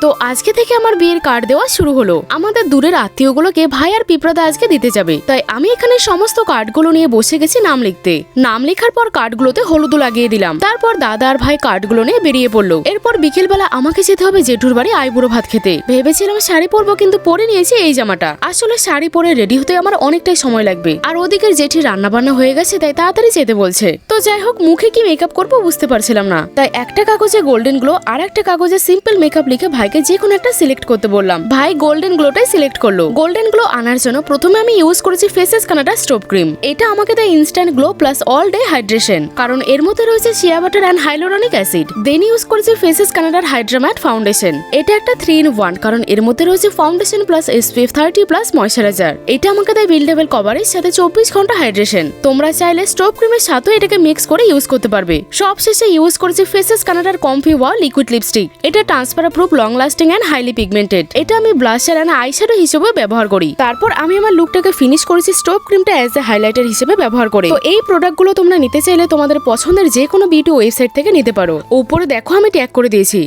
তো আজকে থেকে আমার বিয়ের কার্ড দেওয়া শুরু হলো। আমাদের দূরের আত্মীয়গুলোকে ভাই আর পিঁপড়াদা আজকে দিতে যাবে, তাই আমি এখানে সমস্ত কার্ডগুলো নিয়ে বসে গেছি নাম লিখতে। নাম লেখার পর কার্ডগুলোতে হলুদও লাগিয়ে দিলাম। তারপর দাদা আর ভাই কার্ডগুলো নিয়ে বেরিয়ে পড়লো। এরপর বিকেলবেলা আমাকে যেতে হবে জেঠুর বাড়ি আইবুড়ো ভাত খেতে। ভেবেছিলাম শাড়ি পরবো, কিন্তু পরে নিয়েছি এই জামাটা। আসলে শাড়ি পরে রেডি হতে আমার অনেকটাই সময় লাগবে, আর ওদিকের জেঠি রান্না বান্না হয়ে গেছে, তাই তাড়াতাড়ি যেতে বলছে। তো যাই হোক, মুখে কি মেকআপ করবো বুঝতে পারছিলাম না, তাই একটা কাগজে গোল্ডেন গ্লো আর একটা কাগজে সিম্পল মেকআপ লিখে ভাইকে যে কোনো একটা সিলেক্ট করতে বললাম। ভাই গোল্ডেন গ্লোটাই সিলেক্ট করলো। গোল্ডেন গ্লো আনার জন্য প্রথমে আমি ইউজ করেছি ফেসেস কানাডা স্টোভ ক্রিম। এটা আমাকে দেয় instant glow plus all day hydration, কারণ এর মধ্যে রয়েছে shea butter and hyaluronic acid. Then use করেছি ফেসেস কানাডার হাইড্রা ম্যাট ফাউন্ডেশন। এটা একটা 3-in-1, কারণ এর মধ্যে রয়েছে foundation plus SPF 30 plus moisturiser. এটা আমাকে দেয় বিল্ডেবল কভারেজ সাথে 24 ঘন্টা হাইড্রেশন। তোমরা চাইলে স্টোভ ক্রিমের সাথেও এটাকে মিক্স করে ইউজ করতে পারবে। সবশেষে ইউজ করেছি ফেসেস কানাডার কমফি ওয়াও লিকুইড লিপস্টিক। এটা transfer proof, long lasting and highly pigmented. এটা আমি ব্লাশার এন্ড আইশ্যাডো হিসেবে ব্যবহার করি। তারপর আমি আমার লুকটাকে ফিনিশ করেছি স্টোভ ক্রিমটা অ্যাজ এ হাইলাইটার হিসেবে ব্যবহার করে। তো এই প্রোডাক্টগুলো তোমরা নিতে চাইলে তোমাদের পছন্দের যে কোনো বিউটি ওয়েবসাইট থেকে নিতে পারো। উপরে দেখো আমি ট্যাগ করে দিয়েছি।